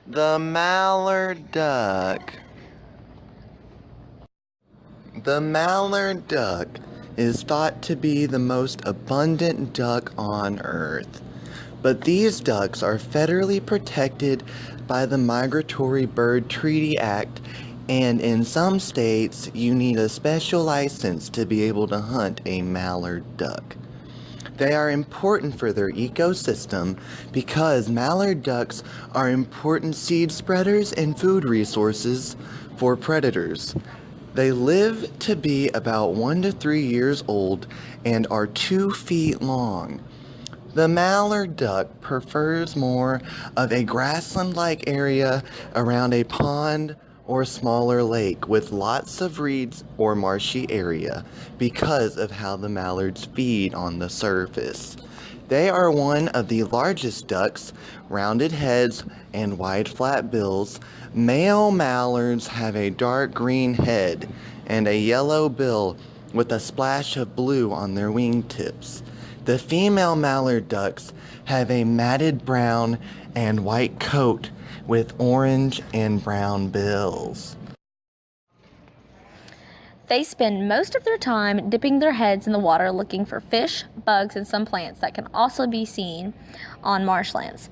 The mallard duck. The mallard duck is thought to be the most abundant duck on Earth. But these ducks are federally protected by the Migratory Bird Treaty Act, and in some states, you need a special license to be able to hunt a mallard duck. They are important for their ecosystem because mallard ducks are important seed spreaders and food resources for predators. They live to be about 1 to 3 years old and are 2 feet long. The mallard duck prefers more of a grassland-like area around a pond or smaller lake with lots of reeds or marshy area because of how the mallards feed on the surface. They are one of the largest ducks, rounded heads and wide flat bills. Male mallards have a dark green head and a yellow bill with a splash of blue on their wingtips. The female mallard ducks have a matted brown and white coat with orange and brown bills. They spend most of their time dipping their heads in the water looking for fish, bugs, and some plants that can also be seen on marshlands.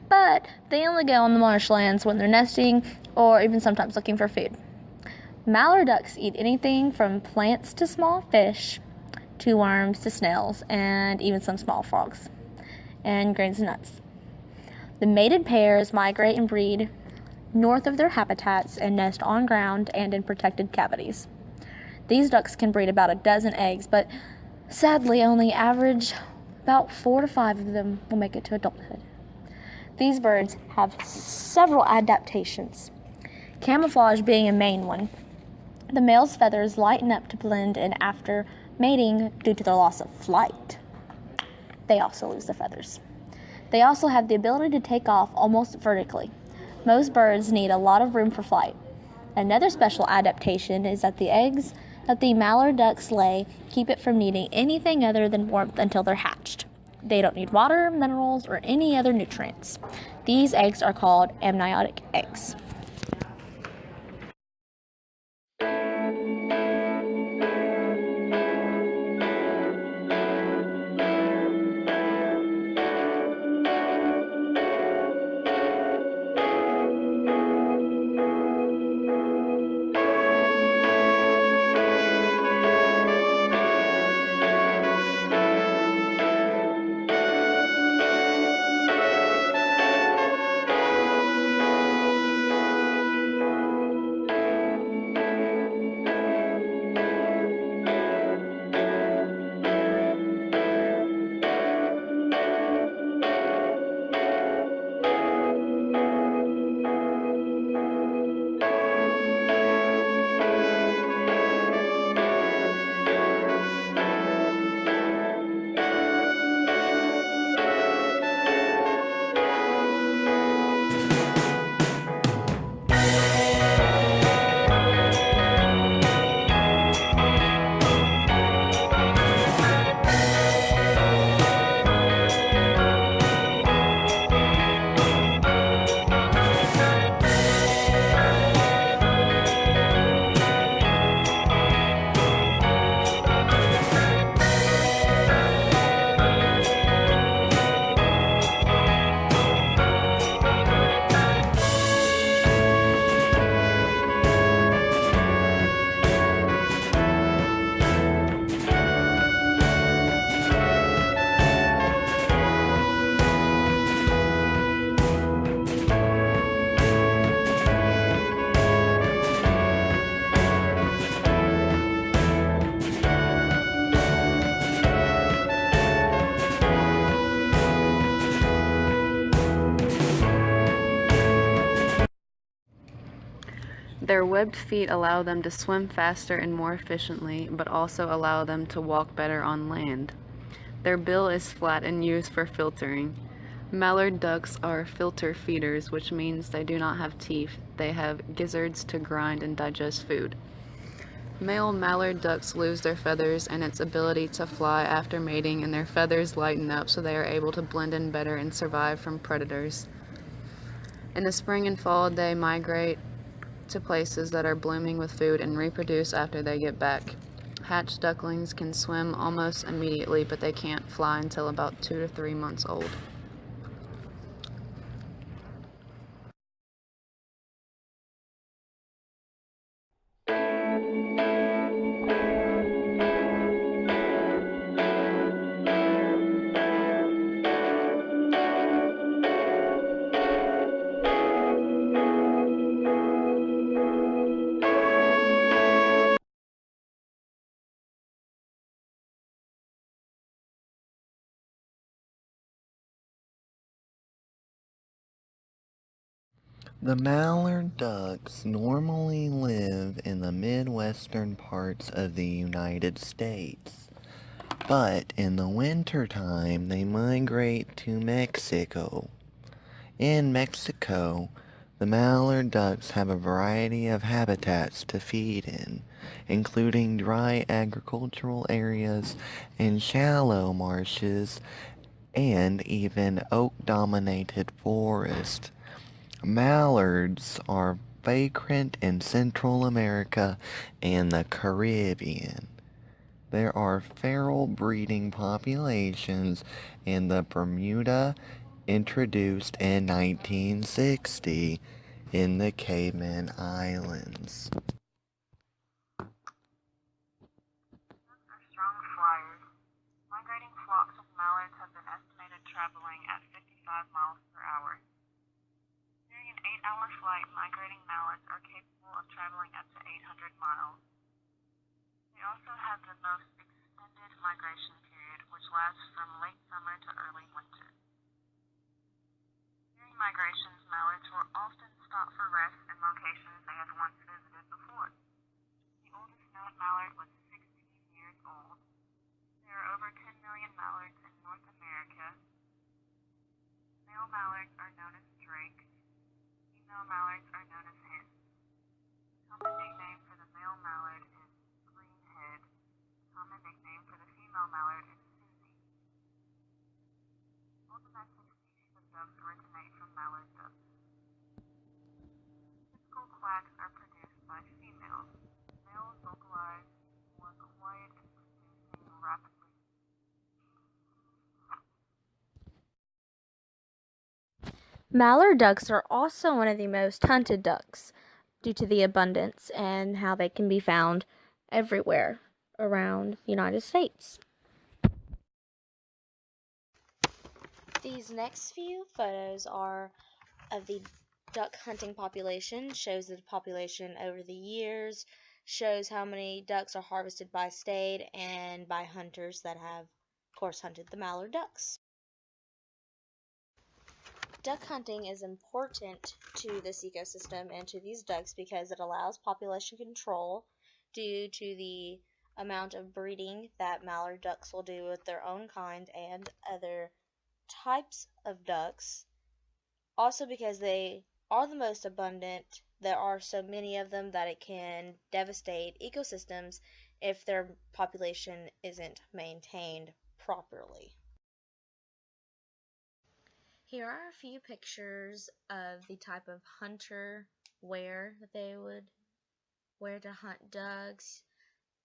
But they only go on the marshlands when they're nesting or even sometimes looking for food. Mallard ducks eat anything from plants to small fish, to worms to snails, and even some small frogs, and grains and nuts. The mated pairs migrate and breed north of their habitats and nest on ground and in protected cavities. These ducks can breed about a dozen eggs, but sadly only average about 4 to 5 of them will make it to adulthood. These birds have several adaptations, camouflage being a main one. The male's feathers lighten up to blend in after mating due to their loss of flight. They also lose their feathers. They also have the ability to take off almost vertically. Most birds need a lot of room for flight. Another special adaptation is that the eggs that the mallard ducks lay keep it from needing anything other than warmth until they're hatched. They don't need water, minerals, or any other nutrients. These eggs are called amniotic eggs. Their webbed feet allow them to swim faster and more efficiently, but also allow them to walk better on land. Their bill is flat and used for filtering. Mallard ducks are filter feeders, which means they do not have teeth. They have gizzards to grind and digest food. Male mallard ducks lose their feathers and its ability to fly after mating, and their feathers lighten up so they are able to blend in better and survive from predators. In the spring and fall, they migrate to places that are blooming with food and reproduce after they get back. Hatched ducklings can swim almost immediately, but they can't fly until about 2 to 3 months old. The mallard ducks normally live in the midwestern parts of the United States, but in the wintertime they migrate to Mexico. In Mexico, the mallard ducks have a variety of habitats to feed in, including dry agricultural areas and shallow marshes and even oak-dominated forests. Mallards are vagrant in Central America and the Caribbean. There are feral breeding populations in the Bermuda, introduced in 1960 in the Cayman Islands. Are strong flyers. Migrating flocks of mallards have been estimated traveling at 55 miles per hour. During an 8-hour flight, migrating mallards are capable of traveling up to 800 miles. They also have the most extended migration period, which lasts from late summer to early winter. During migrations, mallards will often stop for rest in locations they have once visited before. The oldest known mallard was 16 years old. There are over 10 million mallards in North America. Male mallards are known as drakes. Female mallards are known as hens. The common nickname for the male mallard is greenhead. The common nickname for the female mallard is Susie. All domestic species of ducks originate from mallard ducks. Typical quacks are produced by females. Males vocalize more quiet and producing rapidly. Mallard ducks are also one of the most hunted ducks due to the abundance and how they can be found everywhere around the United States. These next few photos are of the duck hunting population, shows the population over the years, shows how many ducks are harvested by state and by hunters that have, of course, hunted the mallard ducks. Duck hunting is important to this ecosystem and to these ducks because it allows population control due to the amount of breeding that mallard ducks will do with their own kind and other types of ducks. Also because they are the most abundant, there are so many of them that it can devastate ecosystems if their population isn't maintained properly. Here are a few pictures of the type of hunter wear that they would wear to hunt ducks.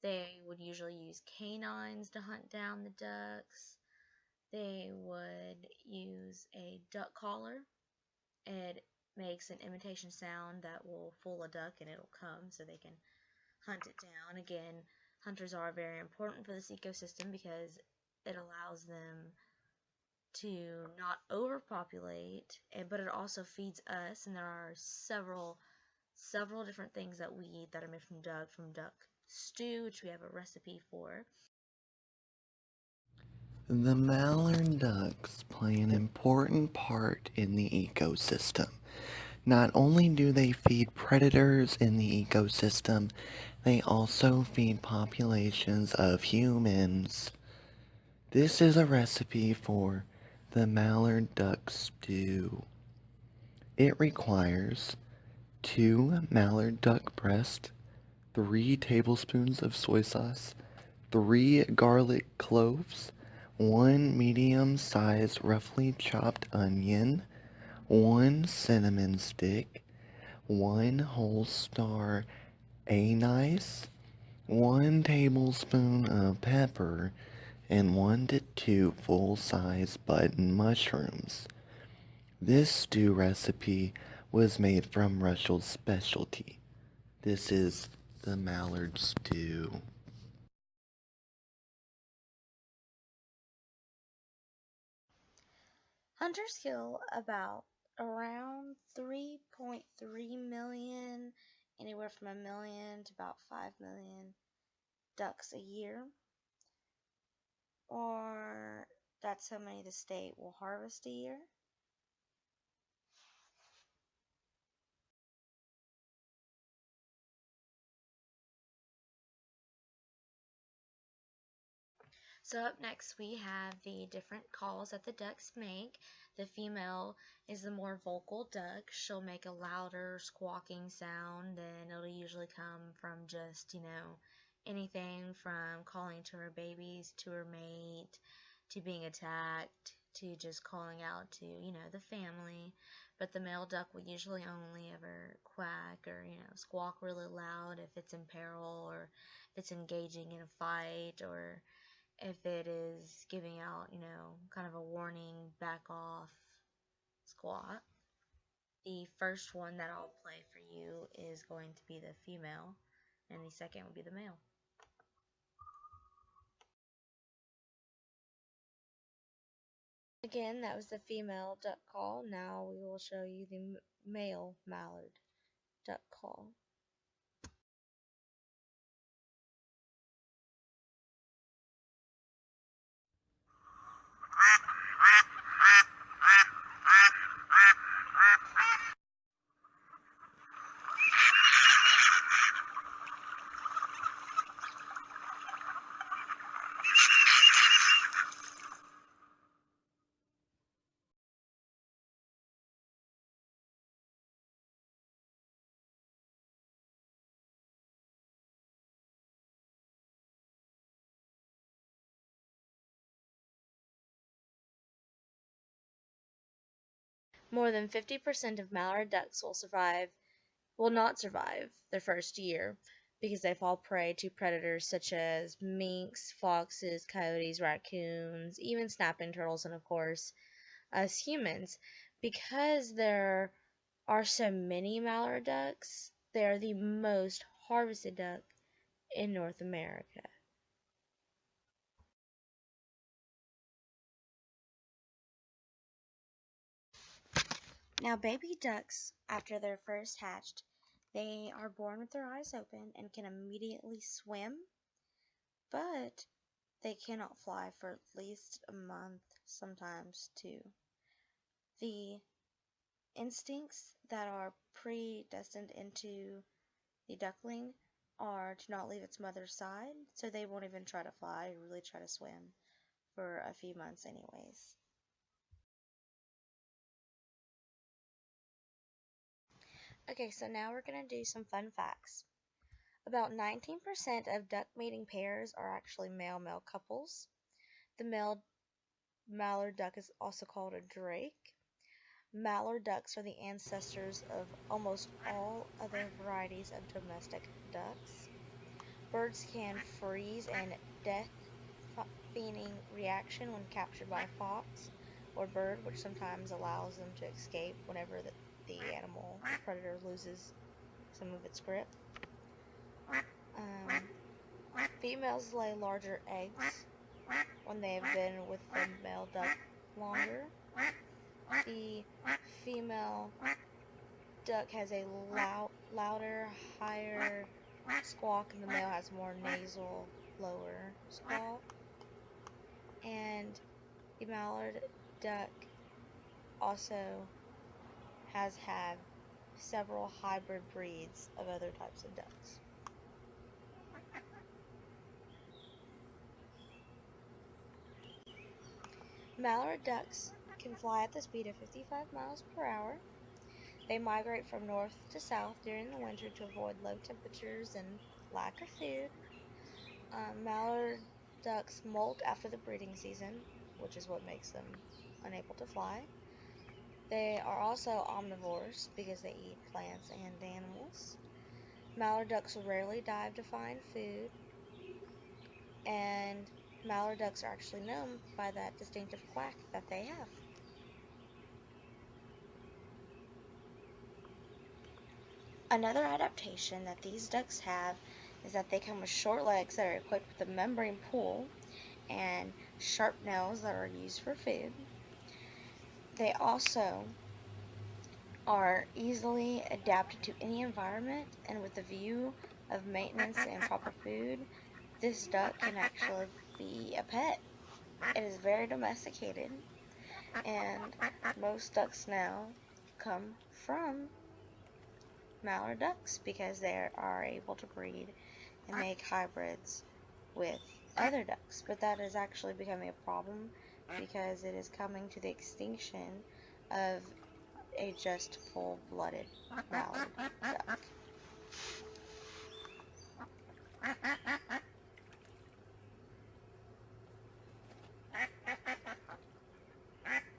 They would usually use canines to hunt down the ducks. They would use a duck collar. It makes an imitation sound that will fool a duck and it'll come so they can hunt it down. Again, hunters are very important for this ecosystem because it allows them to not overpopulate, but it also feeds us, and there are several different things that we eat that are made from duck stew, which we have a recipe for. The mallard ducks play an important part in the ecosystem. Not only do they feed predators in the ecosystem, they also feed populations of humans. This is a recipe for the mallard duck stew. It requires 2 mallard duck breasts, 3 tablespoons of soy sauce, 3 garlic cloves, 1 medium-sized roughly chopped onion, 1 cinnamon stick, 1 whole star anise, 1 tablespoon of pepper, and 1 to 2 full-size button mushrooms. This stew recipe was made from Russell's specialty. This is the Mallard stew. Hunters kill about around 3.3 million, anywhere from a million to about 5 million ducks a year, or that's how many the state will harvest a year. So up next we have the different calls that the ducks make. The female is the more vocal duck. She'll make a louder squawking sound, and it'll usually come from just, anything from calling to her babies, to her mate, to being attacked, to just calling out to, the family. But the male duck will usually only ever quack or, squawk really loud if it's in peril, or if it's engaging in a fight, or if it is giving out, kind of a warning, back off squawk. The first one that I'll play for you is going to be the female, and the second will be the male. Again, that was the female duck call. Now we will show you the male mallard duck call. More than 50% of mallard ducks will not survive their first year because they fall prey to predators such as minks, foxes, coyotes, raccoons, even snapping turtles, and of course, us humans. Because there are so many mallard ducks, they are the most harvested duck in North America. Now, baby ducks, after they're first hatched, they are born with their eyes open and can immediately swim, but they cannot fly for at least a month, sometimes two. The instincts that are predestined into the duckling are to not leave its mother's side, so they won't even try to fly or really try to swim for a few months anyways. Okay, so now we're going to do some fun facts. About 19% of duck mating pairs are actually male-male couples. The male mallard duck is also called a drake. Mallard ducks are the ancestors of almost all other varieties of domestic ducks. Birds can freeze and death-fiending reaction when captured by a fox or bird, which sometimes allows them to escape whenever the animal, the predator, loses some of its grip. Females lay larger eggs when they have been with the male duck longer. The female duck has a louder, higher squawk, and the male has more nasal, lower squawk. And the mallard duck also has had several hybrid breeds of other types of ducks. Mallard ducks can fly at the speed of 55 miles per hour. They migrate from north to south during the winter to avoid low temperatures and lack of food. Mallard ducks molt after the breeding season, which is what makes them unable to fly. They are also omnivores because they eat plants and animals. Mallard ducks rarely dive to find food, and mallard ducks are actually known by that distinctive quack that they have. Another adaptation that these ducks have is that they come with short legs that are equipped with a membrane pool and sharp nails that are used for food. They also are easily adapted to any environment, and with the view of maintenance and proper food, this duck can actually be a pet. It is very domesticated, and most ducks now come from mallard ducks because they are able to breed and make hybrids with other ducks. But that is actually becoming a problem because it is coming to the extinction of a just full-blooded mallard duck.